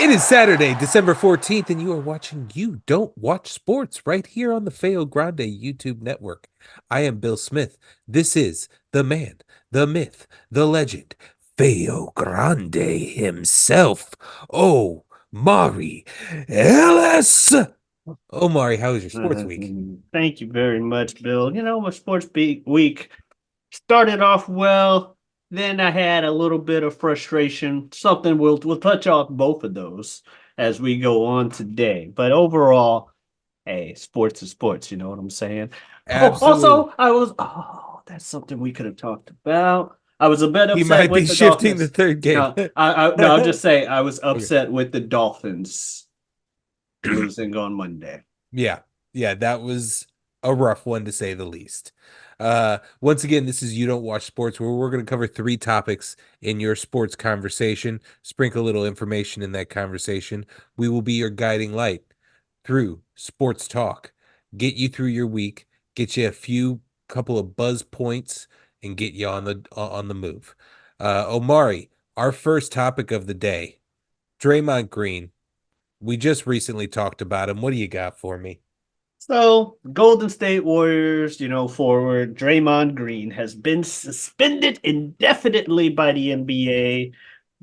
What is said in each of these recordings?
It is Saturday, December 14th, and you are watching You Don't Watch Sports right here on the Feo Grande YouTube network. I am Bill Smith. This is the man, the myth, the legend, Feo Grande himself. Oh, Mari Ellis. Omari, how was your sports week? Thank you very much, Bill. My week started off well. Then I had a little bit of frustration. Something we'll touch off both of those as we go on today. But overall, hey, sports is sports. You know what I'm saying? Oh, Absolutely. also, that's something we could have talked about. I was a bit He upset might be with the shifting the Dolphins. third game. No, I'll just say I was Okay. upset with the Dolphins losing on Monday. Yeah. Yeah, that was a rough one to say the least. Once again, this is You Don't Watch Sports, where we're going to cover three topics in your sports conversation, sprinkle a little information in that conversation. We will be your guiding light through sports talk, get you through your week, get you a few couple of buzz points, and get you on the move. Omari, our first topic of the day, Draymond Green. We just recently talked about him. What do you got for me? So, Golden State Warriors, forward Draymond Green has been suspended indefinitely by the NBA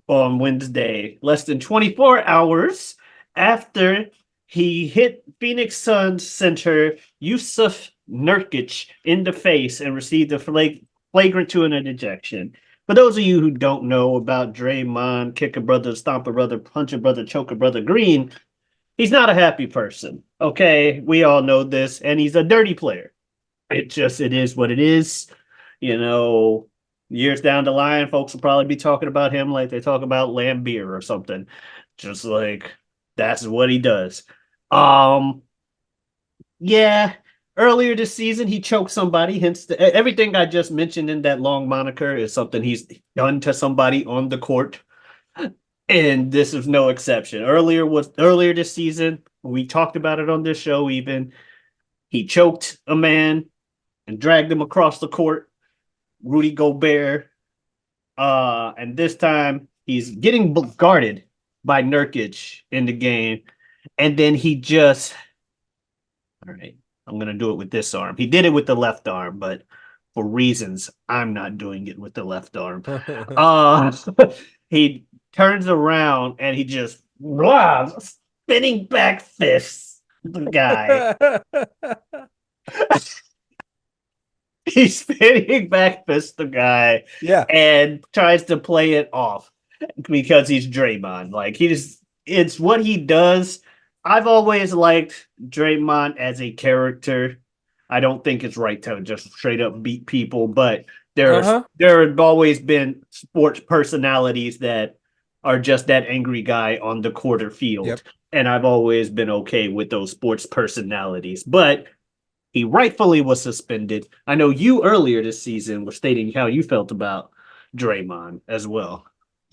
on Wednesday, less than 24 hours after he hit Phoenix Suns center Yusuf Nurkic in the face and received a flagrant 200 ejection. For those of you who don't know about Draymond, kick a brother, stomp a brother, punch a brother, choke a brother, Green, he's not a happy person. Okay, we all know this, and he's a dirty player. It is what it is. You know, years down the line, folks will probably be talking about him like they talk about Lambeer or something. Just like that's what he does. Um, yeah. Earlier this season, he choked somebody. Hence, everything I just mentioned in that long moniker is something he's done to somebody on the court. And this is no exception. Earlier this season, we talked about it on this show even. He choked a man and dragged him across the court, Rudy Gobert. And this time he's getting guarded by Nurkic in the game. And then he just, all right, I'm gonna do it with this arm. He did it with the left arm, but for reasons I'm not doing it with the left arm. Uh he turns around and he just wow, spinning back fists the guy. He's spinning back fists the guy Yeah. and tries to play it off because he's Draymond. Like it's what he does. I've always liked Draymond as a character. I don't think it's right to just straight up beat people, but Uh-huh. there have always been sports personalities that are just that angry guy on the quarter field. Yep. And I've always been okay with those sports personalities. But he rightfully was suspended. I know you earlier this season were stating how you felt about Draymond as well.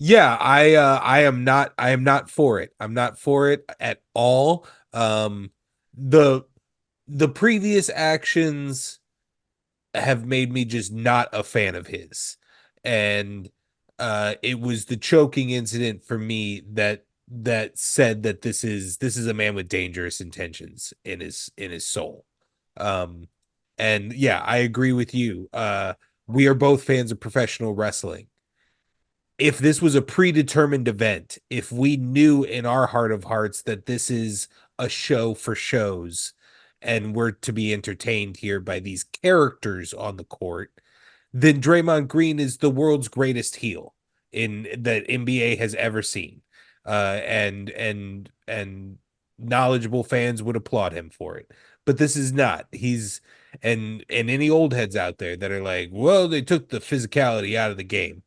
Yeah, I am not for it. I'm not for it at all. The the previous actions have made me just not a fan of his. And it was the choking incident for me that said that this is a man with dangerous intentions in his soul. Um and yeah, I agree with you. We are both fans of professional wrestling. If this was a predetermined event, if we knew in our heart of hearts that this is a show for shows and we're to be entertained here by these characters on the court, then Draymond Green is the world's greatest heel in that NBA has ever seen. And knowledgeable fans would applaud him for it. But this is not. He's and any old heads out there that are like, well, they took the physicality out of the game.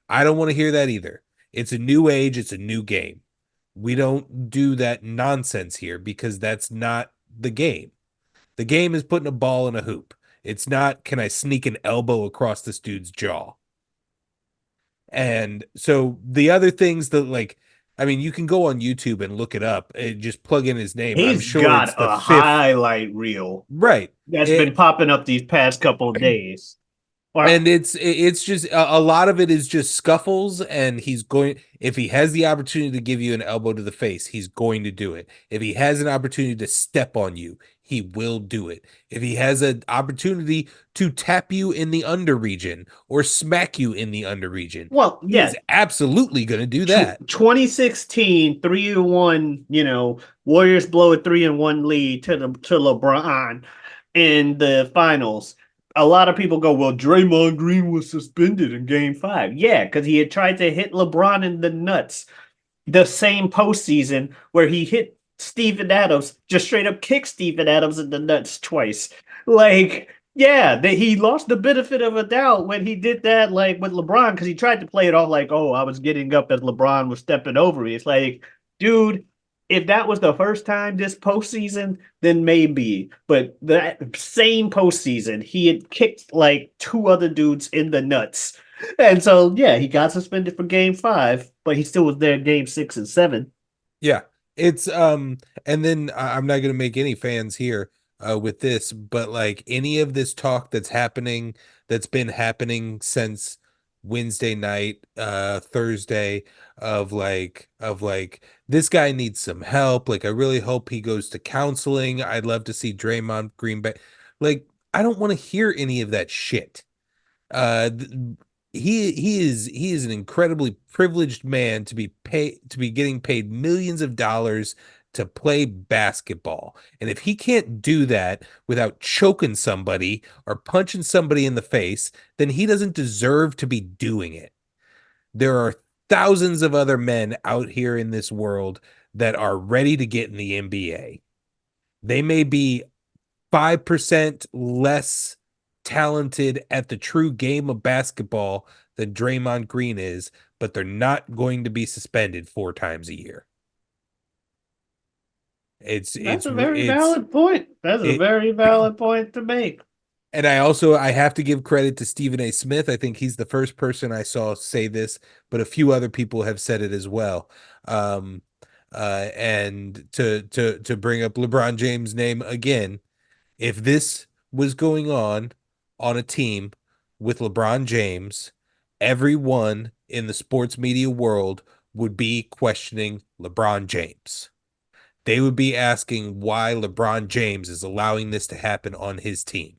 I don't want to hear that either. It's a new age, it's a new game. We don't do that nonsense here because that's not the game. The game is putting a ball in a hoop. It's not, can I sneak an elbow across this dude's jaw? And so the other things that, like, I mean, you can go on YouTube and look it up and just plug in his name. I'm He's sure got it's the a fifth. highlight reel Right. that's been It, popping up these past couple of days. Or And it's just a lot of it is just scuffles, and he's going, if he has the opportunity to give you an elbow to the face, he's going to do it. If he has an opportunity to step on you, he will do it. If he has an opportunity to tap you in the under region or smack you in the under region, well, he yeah, is absolutely going to do that. 2016 3-1, Warriors blow a 3-1 lead to LeBron in the finals. A lot of people go, well, Draymond Green was suspended in game 5. Yeah, because he had tried to hit LeBron in the nuts the same postseason where he hit Steven Adams, just straight up kicked Steven Adams in the nuts twice. Like, yeah, that he lost the benefit of a doubt when he did that, like with LeBron, because he tried to play it off like, oh, I was getting up as LeBron was stepping over me. It's like, dude, if that was the first time this postseason, then maybe. But that same postseason, he had kicked like two other dudes in the nuts. And so, yeah, he got suspended for game 5, but he still was there in game 6 and 7. Yeah. It's and then I'm not going to make any fans here with this, but like any of this talk that's been happening since Wednesday night, Thursday, of like this guy needs some help. Like I really hope he goes to counseling. I'd love to see Draymond Green back. Like I don't want to hear any of that shit. Th- he is an incredibly privileged man to be getting paid millions of dollars to play basketball. And if he can't do that without choking somebody or punching somebody in the face, then he doesn't deserve to be doing it. There are thousands of other men out here in this world that are ready to get in the NBA. They may be 5% less talented at the true game of basketball than Draymond Green is, but they're not going to be suspended 4 times a year. It's That's it's a very it's valid point. That's a it very valid point to make. and I have to give credit to Stephen A. Smith. I think he's the first person I saw say this, but a few other people have said it as well. Um and to bring up LeBron James' name again, if this was going on a team with LeBron James, everyone in the sports media world would be questioning LeBron James. They would be asking why LeBron James is allowing this to happen on his team.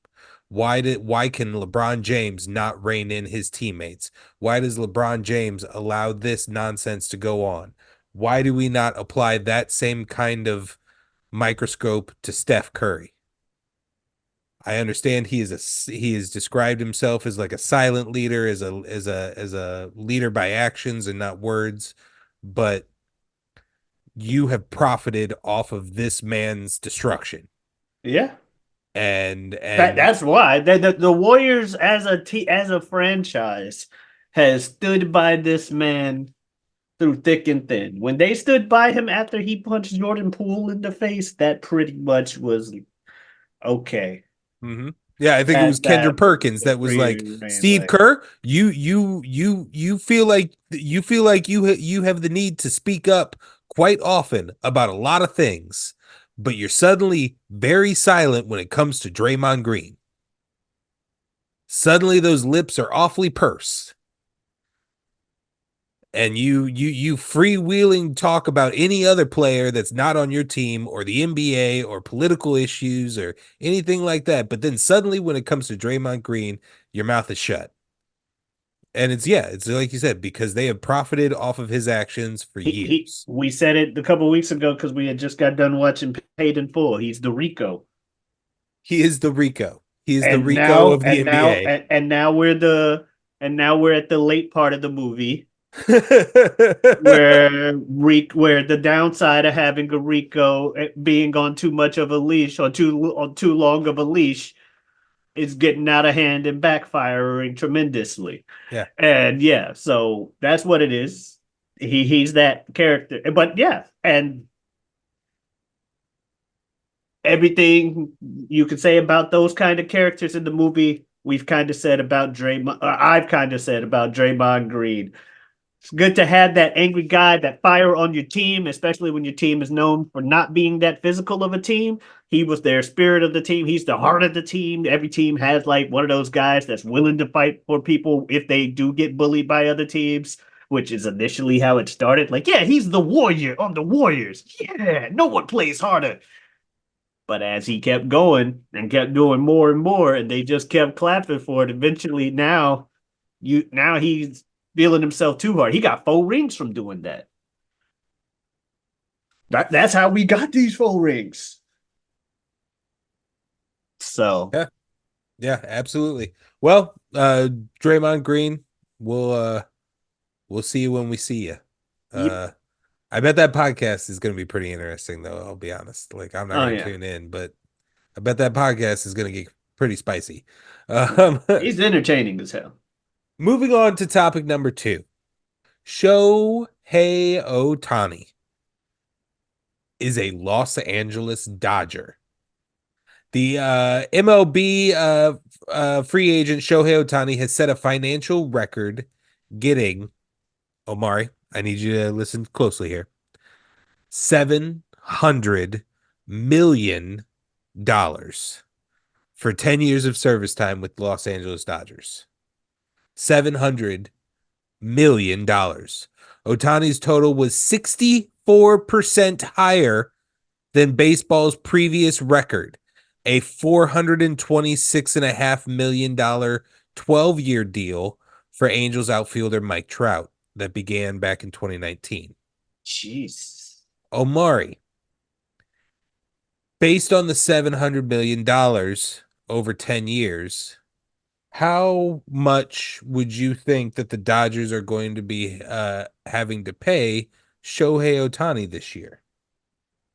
Why can LeBron James not rein in his teammates? Why does LeBron James allow this nonsense to go on? Why do we not apply that same kind of microscope to Steph Curry? I understand he has described himself as like a silent leader, as a leader by actions and not words, but you have profited off of this man's destruction. Yeah. And That and that's why the Warriors as a franchise has stood by this man through thick and thin. When they stood by him after he punched Jordan Poole in the face, that pretty much was okay. Mhm. Yeah, I think it was That Kendra Perkins was that was like, pretty Steve like, Kerr, you feel like you have the need to speak up quite often about a lot of things, but you're suddenly very silent when it comes to Draymond Green. Suddenly those lips are awfully pursed. And you freewheeling talk about any other player that's not on your team or the NBA or political issues or anything like that. But then suddenly when it comes to Draymond Green, your mouth is shut. And it's like you said, because they have profited off of his actions for he years. we said it a couple of weeks ago because we had just got done watching Paid in Full. He's the Rico. He is the Rico. He is the And Rico now of the and now NBA. and now we're at the late part of the movie where the downside of having a Rico being on too much of a leash or too long of a leash is getting out of hand and backfiring tremendously. Yeah. And yeah, so that's what it is. He's that character. But yeah, and everything you could say about those kind of characters in the movie, we've kind of said about Draymond. I've kind of said about Draymond Green. It's good to have that angry guy, that fire on your team, especially when your team is known for not being that physical of a team. he was their spirit of the team. He's the heart of the team. Every team has like one of those guys that's willing to fight for people if they do get bullied by other teams, which is initially how it started. Like, yeah, he's the warrior on the Warriors. Yeah, no one plays harder. But as he kept going and kept doing more and more, and they just kept clapping for it, eventually now he's feeling himself too hard. He got 4 rings from doing that. That's how we got these 4 rings. So Yeah, yeah, absolutely. Well, Draymond Green, we'll uh we'll see you when we see you. yep. Uh I bet that podcast is going to be pretty interesting though, I'll be honest. Like I'm not Oh going to yeah. tune in, but I bet that podcast is going to get pretty spicy. He's entertaining as hell. Moving on to topic number 2. Shohei Ohtani is a Los Angeles Dodger. The MLB free agent Shohei Ohtani has set a financial record getting, Omari, I need you to listen closely here, $700 million for 10 years of service time with Los Angeles Dodgers. $700 million. Ohtani's total was 64% higher than baseball's previous record, a $426.5 million 12-year deal for Angels outfielder Mike Trout that began back in 2019. Jeez. Omari, based on the $700 million over 10 years, how much would you think that the Dodgers are going to be having to pay Shohei Ohtani this year?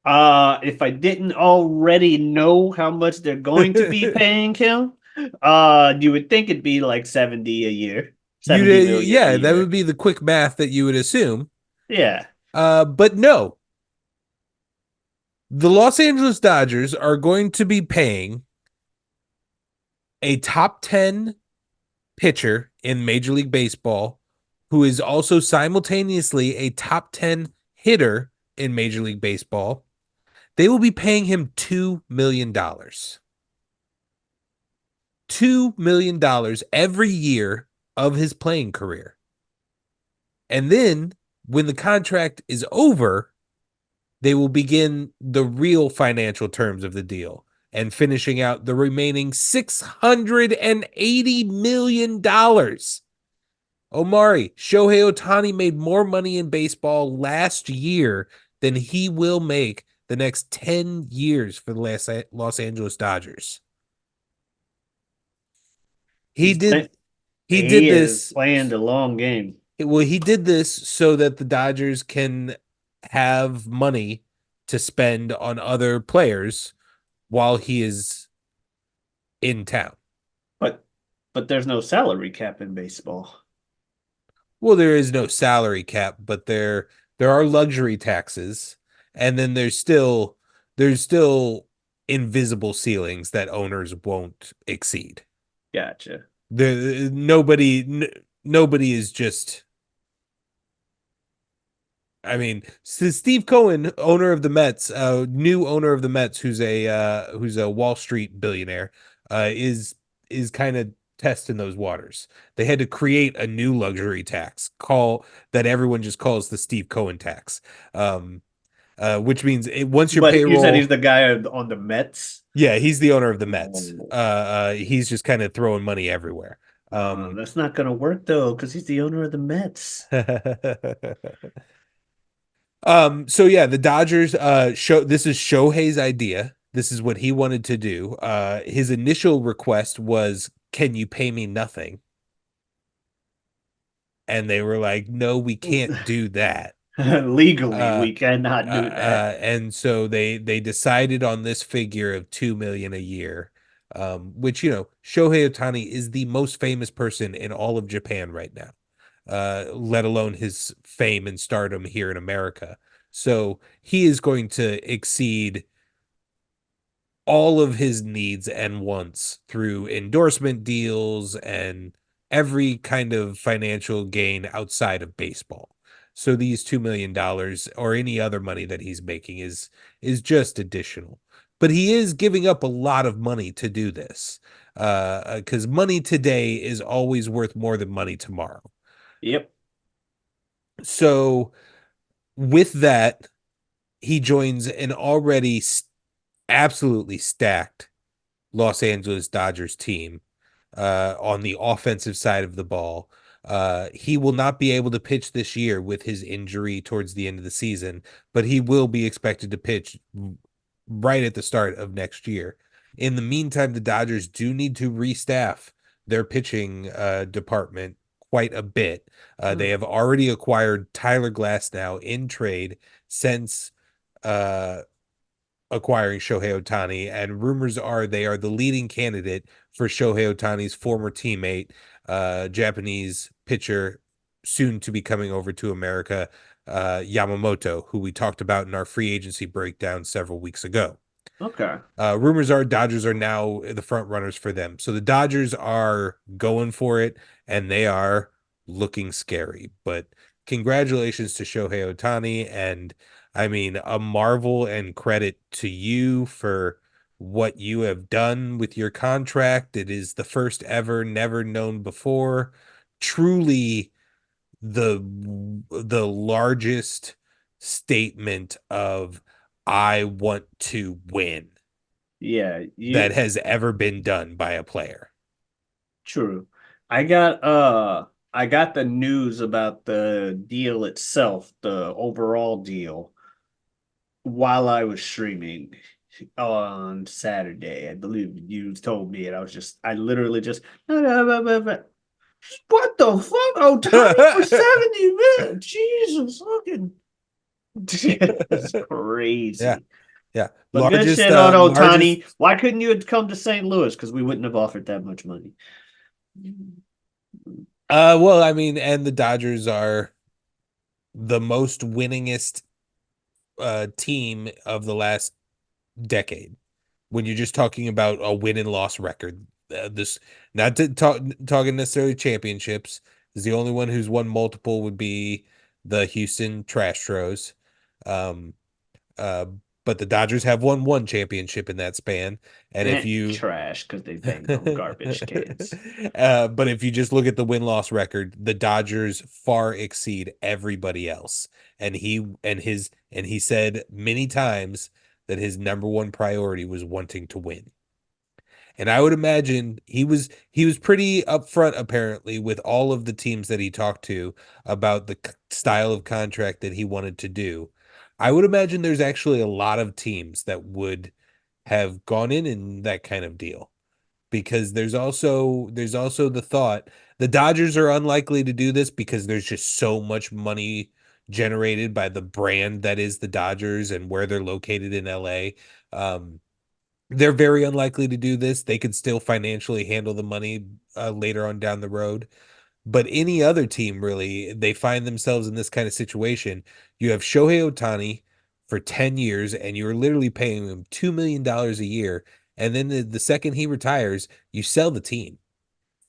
If I didn't already know how much they're going to be paying him, you would think it'd be like 70 a year, 70 million a Yeah, that would year. be the quick math that you would assume. Yeah. But no, the Los Angeles Dodgers are going to be paying a top 10 pitcher in Major League Baseball who is also simultaneously a top 10 hitter in Major League Baseball. They will be paying him $2 million. $2 million every year of his playing career. And then when the contract is over, they will begin the real financial terms of the deal and finishing out the remaining $680 million. Omari, Shohei Ohtani made more money in baseball last year than he will make the next 10 years for the Los Angeles Dodgers. He He's did play- he did he is this playing the long game. well, he did this so that the Dodgers can have money to spend on other players while he is in town. But but there's no salary cap in baseball. Well, there is no salary cap, but there are luxury taxes, and then there's still invisible ceilings that owners won't exceed. Gotcha. Nobody is just. I mean, Steve Cohen, owner of the Mets, new owner of the Mets, who's a Wall Street billionaire, is kind of testing those waters. They had to create a new luxury tax call that everyone just calls the Steve Cohen tax, which means once your But you said he's payroll, the guy on the Mets. yeah, he's the owner of the Mets. Oh, He's just kind of throwing money everywhere. that's not gonna work though, because he's the owner of the Mets. So yeah, the Dodgers show this is Shohei's idea. This is what he wanted to do. His initial request was, "Can you pay me nothing?" And they were like, "No, we can't do that." Legally, Uh, we cannot do that. and so they decided on this figure of 2 million a year, which Shohei Ohtani is the most famous person in all of Japan right now, let alone his fame and stardom here in America. So he is going to exceed all of his needs and wants through endorsement deals and every kind of financial gain outside of baseball. So these $2 million or any other money that he's making is just additional. but he is giving up a lot of money to do this. Because money today is always worth more than money tomorrow. Yep. So with that, he joins an already absolutely stacked Los Angeles Dodgers team on the offensive side of the ball. He will not be able to pitch this year with his injury towards the end of the season, but he will be expected to pitch right at the start of next year. In the meantime, the Dodgers do need to restaff their pitching department quite a bit. They have already acquired Tyler Glasnow in trade since uh, acquiring Shohei Ohtani, and rumors are they are the leading candidate for Shohei Ohtani's former teammate, Japanese pitcher, soon to be coming over to America, Yamamoto, who we talked about in our free agency breakdown several weeks ago. Okay. Rumors are Dodgers are now the front runners for them. So the Dodgers are going for it, and they are looking scary. But congratulations to Shohei Ohtani. And I mean, a marvel and credit to you for what you have done with your contract. It is the first ever, never known before. Truly the largest statement of I want to win Yeah, that you has ever been done by a player. true. I got the news about the deal itself, the overall deal, while I was streaming on Saturday. I believe you told me, and I literally just, what the fuck? Oh, Tony for 70 minutes. Jesus, fucking, it's Yeah, crazy. yeah. But good shit on Largest. Otani. Why couldn't you have come to St. Louis? Because we wouldn't have offered that much money. Well, I mean, and the Dodgers are the most winningest team of the last decade. When you're just talking about a win and loss record, this not to talking necessarily championships. Is the only one who's won multiple would be the Houston Trastros. Um, Uh, but the Dodgers have won one championship in that span. And if you, Trash because they banged on garbage cans. but if you just look at the win-loss record, the Dodgers far exceed everybody else. And he said many times that his number one priority was wanting to win. And I would imagine he was pretty upfront apparently with all of the teams that he talked to about the style of contract that he wanted to do. I would imagine there's actually a lot of teams that would have gone in that kind of deal because there's also the thought the Dodgers are unlikely to do this because there's just so much money generated by the brand that is the Dodgers and where they're located in LA. Um, they're very unlikely to do this. They could still financially handle the money later on down the road. But any other team, really, they find themselves in this kind of situation. You have Shohei Ohtani for 10 years, and you're literally paying him $2 million a year. And then the second he retires, you sell the team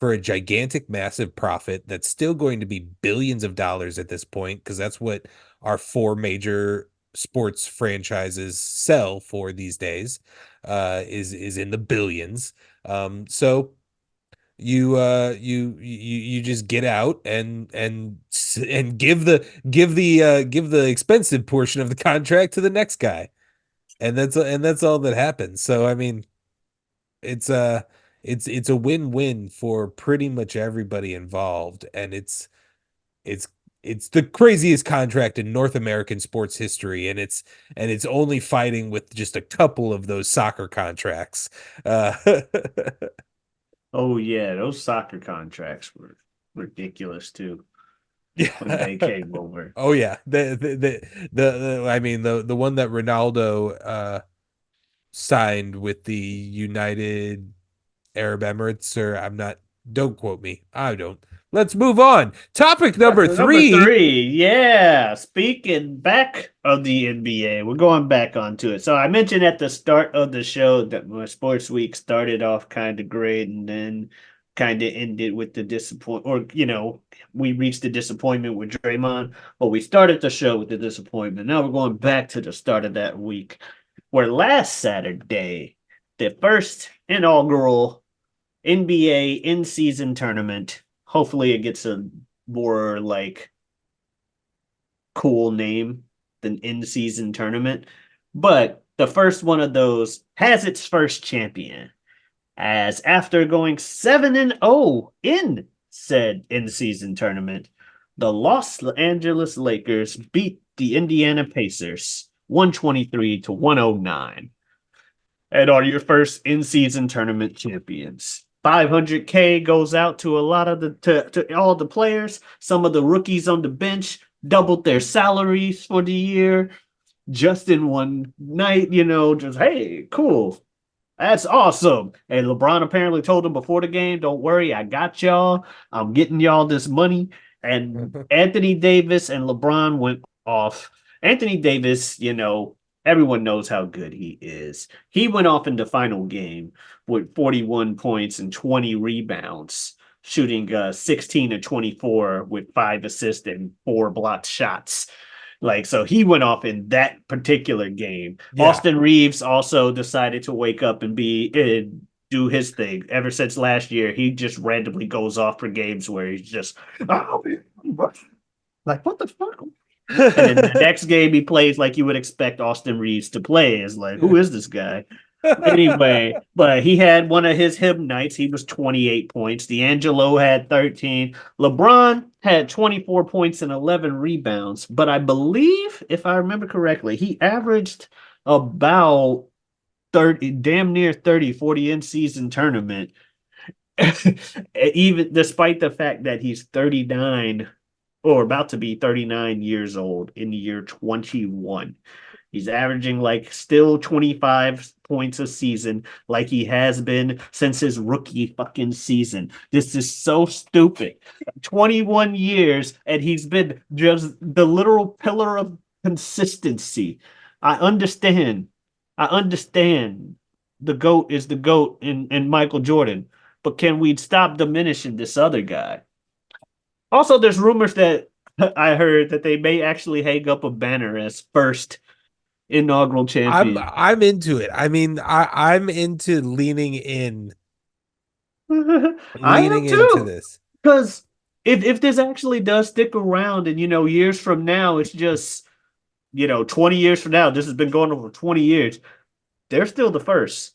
for a gigantic, massive profit that's still going to be billions of dollars at this point, because that's what our four major sports franchises sell for these days, is in the billions. So you just get out and give the expensive portion of the contract to the next guy, and that's all that happens. So I mean, it's a it's a win-win for pretty much everybody involved, and it's it's the craziest contract in North American sports history, and it's only fighting with just a couple of those soccer contracts. Oh yeah, those soccer contracts were ridiculous too when Yeah. they came over. Oh yeah. I mean the one that Ronaldo signed with the United Arab Emirates, or I'm not, don't quote me. I don't. Let's move on. Topic number Number 3. three, yeah. Speaking back of the NBA, we're going back onto it. So I mentioned at the start of the show that my sports week started off kind of great and then kind of ended with the disappoint, or we reached the disappointment with Draymond. Well, we started the show with the disappointment. Now we're going back to the start of that week. where last Saturday, the first inaugural NBA in-season tournament, hopefully it gets a more like cool name than in-season tournament, but the first one of those has its first champion. As after going 7-0 in said in-season tournament, the Los Angeles Lakers beat the Indiana Pacers 123 to 109 and are your first in-season tournament champions. 500K goes out to a lot of to all the players. Some of the rookies on the bench doubled their salaries for the year just in one night. Just hey, cool. That's awesome. And LeBron apparently told him before the game, don't worry, I got y'all. I'm getting y'all this money. And Anthony Davis and LeBron went off. Anthony Davis, everyone knows how good he is. He went off in the final game with 41 points and 20 rebounds, shooting 16 to 24 with 5 assists and 4 blocked shots. So he went off in that particular game. Yeah. Austin Reeves also decided to wake up and do his thing. Ever since last year, he just randomly goes off for games where he's just like, what the fuck? And then the next game he plays like you would expect Austin Reeves to play. Is like, who is this guy? Anyway, but he had one of his him nights. He was 28 points. D'Angelo had 13. LeBron had 24 points and 11 rebounds. But I believe, if I remember correctly, he averaged about 30, damn near 30 for the in-season tournament. Even despite the fact that he's 39 or about to be 39 years old in the year 21. He's averaging still 25 points a season like he has been since his rookie fucking season. This is so stupid. 21 years and he's been just the literal pillar of consistency. I understand. I understand the GOAT is the GOAT in Michael Jordan, but can we stop diminishing this other guy? Also, there's rumors that I heard that they may actually hang up a banner as first inaugural champion. I'm into it. I mean, I'm into I am leaning into too. this. Because if this actually does stick around and years from now, it's just 20 years from now, this has been going on for 20 years, they're still the first.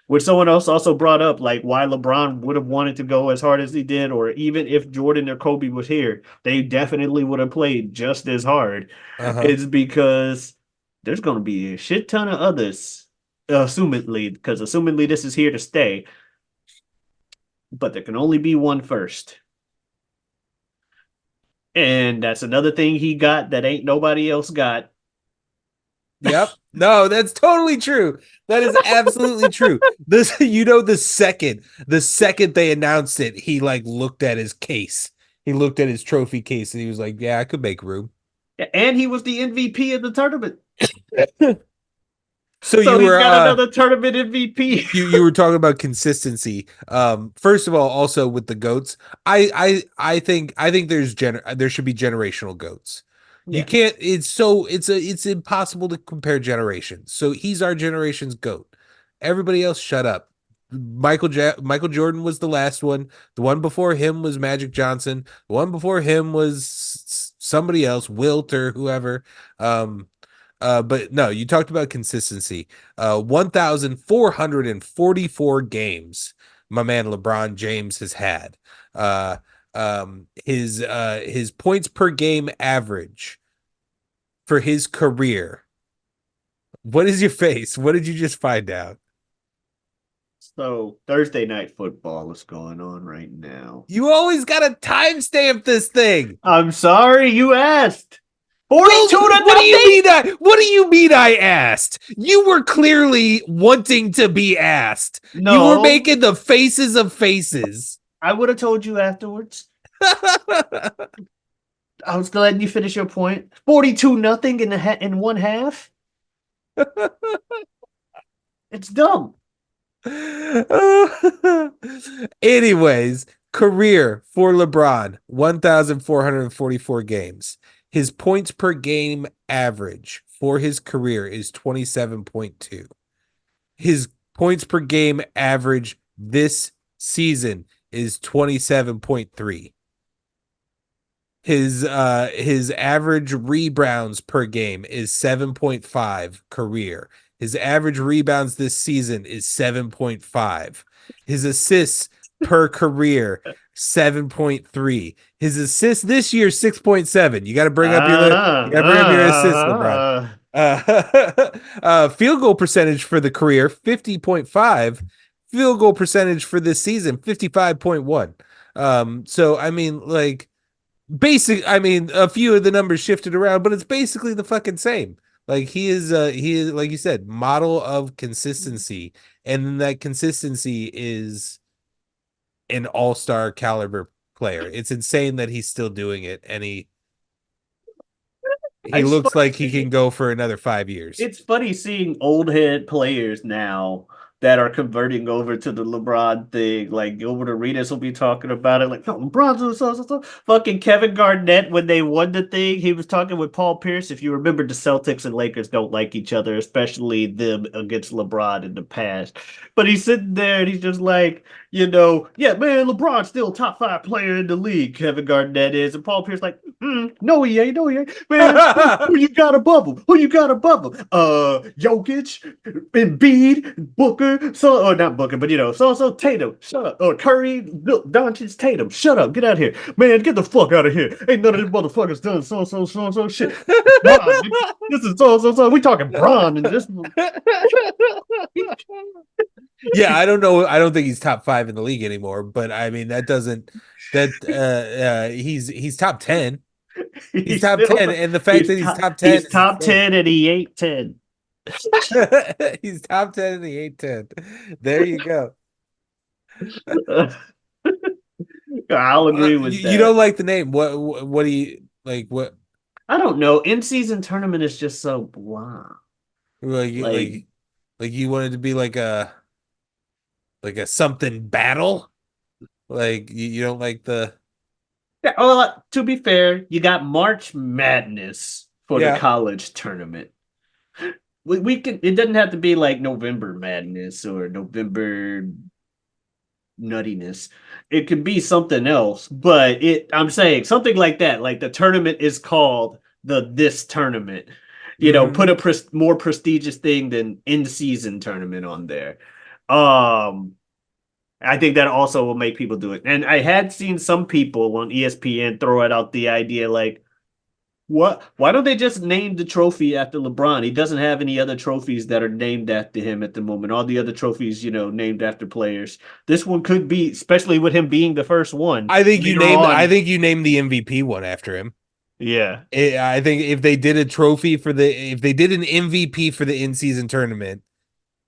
Which someone else also brought up, why LeBron would have wanted to go as hard as he did, or even if Jordan or Kobe was here, they definitely would have played just as hard. Uh-huh. It's because there's going to be a shit ton of others, assumedly this is here to stay, but there can only be one first. And that's another thing he got that ain't nobody else got. Yep. No, that's totally true. That is absolutely true. This, the second they announced it, he looked at his case. He looked at his trophy case and he was like, "Yeah, I could make room." And he was the MVP of the tournament. So you he's were got another tournament MVP. you were talking about consistency. First of all, also with the goats, I think there should be generational goats. You Yeah. can't. It's impossible to compare generations. So he's our generation's goat. Everybody else, shut up. Michael Jordan was the last one. The one before him was Magic Johnson. The one before him was somebody else, Wilt or whoever. But no, you talked about consistency. 1,444 games my man LeBron James has had. His points per game average for his career. What is your face? What did you just find out? So Thursday night football is going on right now. You always gotta timestamp this thing. I'm sorry you asked. 42 to what nothing. Do you mean what do you mean I asked? You were clearly wanting to be asked. No. You were making the faces of faces. I would have told you afterwards. I was letting you finish your point. 42 nothing in one half. It's dumb. Anyways, career for LeBron, 1,444 games. His points per game average, for his career is 27.2. His points per game average this season is 27.3. His average rebounds per game is 7.5 career. His average rebounds this season is 7.5. His assists per career 7.3. His assists this year 6.7. You got to bring up your you got to bring up your assists, LeBron. Field goal percentage for the career 50.5. Field goal percentage for this season 55.1. So I mean, like, I mean, a few of the numbers shifted around, but it's basically the fucking same. Like, he is, like you said, model of consistency, and that consistency is an all-star caliber player. It's insane that he's still doing it, and he It's looks like he funny. can go for another 5 years. It's funny seeing old head players now that are converting over to the LeBron thing. Like Gilbert Arenas will be talking about it, like, no, LeBron's so. Fucking Kevin Garnett, when they won the thing, he was talking with Paul Pierce. If you remember, the Celtics and Lakers don't like each other, especially them against LeBron in the past. But he's sitting there and he's just like, yeah, man, LeBron's still top 5 player in the league. Kevin Garnett is, and Paul Pierce like, no, he ain't, no, he ain't, man. Who you got above him? Who you got above him? Jokic, Embiid, Booker, or not Booker, but so Tatum, shut up. Or Curry, Doncic, Tatum, shut up, get out of here, man, get the fuck out of here. Ain't none of these motherfuckers done so shit. Bron, this is so. We talking Bron and this. Yeah, I don't know. I don't think he's top 5 in the league anymore, but I mean that doesn't that he's top 10. He's He's top still 10, and the fact that he's top 10 he's is top insane. 10 and he ain't 10. He's top 10 and he ain't 10. There you go. I'll agree with You don't that. like the name. What do you like? What I don't know. In season tournament is just so blah. like Like, you wanted to be like a something battle? Like you don't like the yeah, well, to be fair, you got March Madness for the yeah. college tournament. We can. It doesn't have to be like November Madness or November nuttiness. It could be something else, but I'm saying something like that. Like the tournament is called this tournament. Put Hmm. a more prestigious thing than in season tournament on there. Um, I think that also will make people do it. And I had seen some people on ESPN throw out the idea like, what? Why don't they just name the trophy after LeBron? He doesn't have any other trophies that are named after him at the moment. All the other trophies, named after players. This one could be, especially with him being the first one later I on. think you named the MVP one after him. Yeah. I think if they did a trophy if they did an MVP for the in-season tournament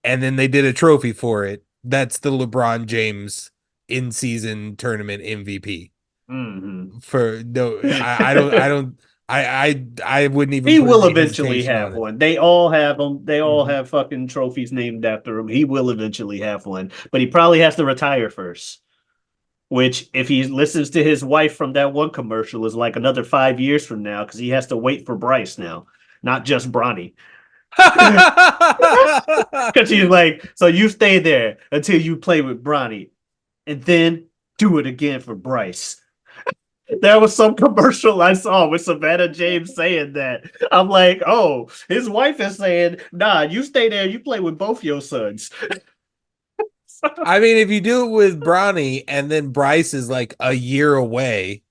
and then they did a trophy for it, that's the LeBron James in-season tournament MVP. Mm-hmm. For no, I don't, I wouldn't even He put will any eventually hesitation have on it. one. They all have them. They all Mhm. have fucking trophies named after him. He will eventually have one, but he probably has to retire first. Which, if he listens to his wife from that one commercial, is like another 5 years from now because he has to wait for Bryce now, not just Bronny. Because she's like, so you stay there until you play with Bronny, and then do it again for Bryce. There was some commercial I saw with Savannah James saying that. I'm like, oh, his wife is saying, nah, you stay there, you play with both your sons. I mean, if you do it with Bronny and then Bryce is like a year away,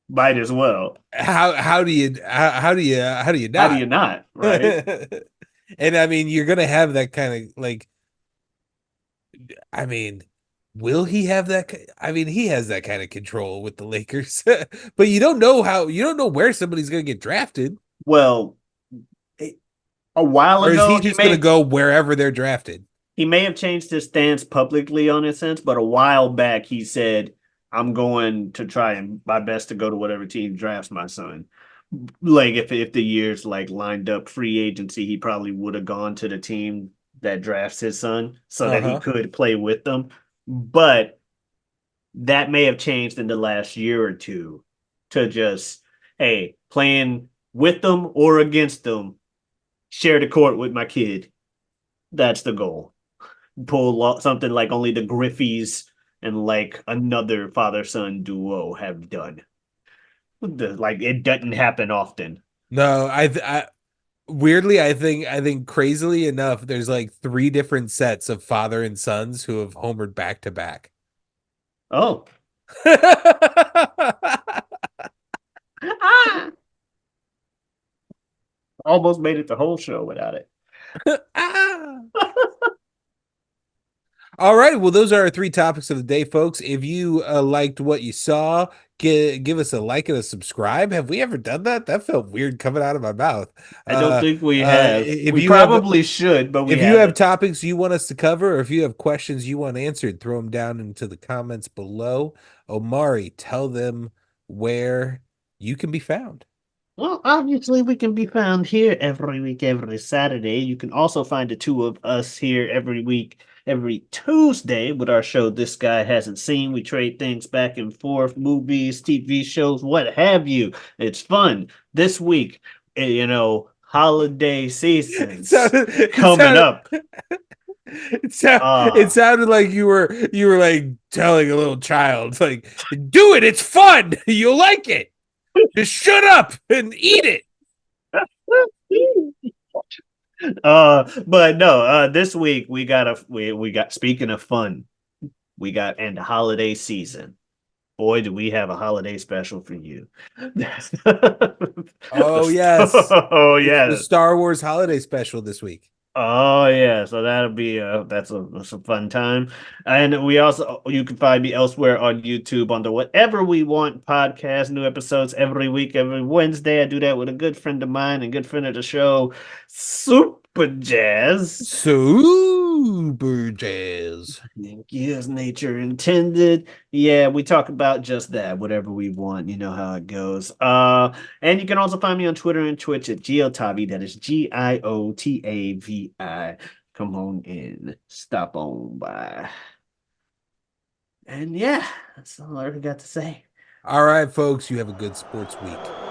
Might as well. how do you How do not? you not, right? And I mean, you're gonna have that kind of like. I mean, will he have that? I mean, he has that kind of control with the Lakers, but you don't know where somebody's gonna get drafted, Well, a while or is ago, he just gonna go wherever they're drafted? he may have changed his stance publicly on his sense, but a while back he said, "I'm going to try and my best to go to whatever team drafts my son." Like if the years like lined up free agency, he probably would have gone to the team that drafts his son so that he Uh-huh. could play with them. But that may have changed in the last year or two to just, hey, playing with them or against them. share the court with my kid. That's the goal. Pull something like only the Griffeys and like another father son duo have done. Like it doesn't happen often. No, I weirdly, I think crazily enough, there's like three different sets of father and sons who have homered back to back. Oh. Almost made it the whole show without it. Ah. All right. Well, those are our three topics of the day, folks. If you liked what you saw, give us a like and a subscribe. Have we ever done that? That felt weird coming out of my mouth. I don't think we have. If We you have probably should, but we if you have haven't. topics you want us to cover, or if you have questions you want answered, throw them down into the comments below. Omari, tell them where you can be found. Well, obviously, we can be found here every week, every Saturday. You can also find the two of us here every week, every Tuesday with our show This Guy Hasn't Seen. We trade things back and forth, movies, TV shows, what have you. It's fun. This week, holiday It seasons sounded, it coming sounded, up. it Uh, sounded like you were like telling a little child, like, do it, it's fun, you'll like it. Just shut up and eat it. but no, this week we got speaking of fun, we got and the holiday season. Boy, do we have a holiday special for you. Oh yes. Oh It's the yes. Star Wars holiday special this week. Oh yeah, so that'll be that's a fun time. And we also you can find me elsewhere on YouTube on the Whatever We Want podcast, new episodes every week, every Wednesday. I do that with a good friend of mine and good friend of the show, Super Jazz. Super Jazz. Thank you, as nature intended. Yeah, we talk about just that, whatever we want. You know how it goes. And you can also find me on Twitter and Twitch at Giotavi. That is Giotavi. Come on in, stop on by. And yeah, that's all I got to say. All right, folks, you have a good sports week.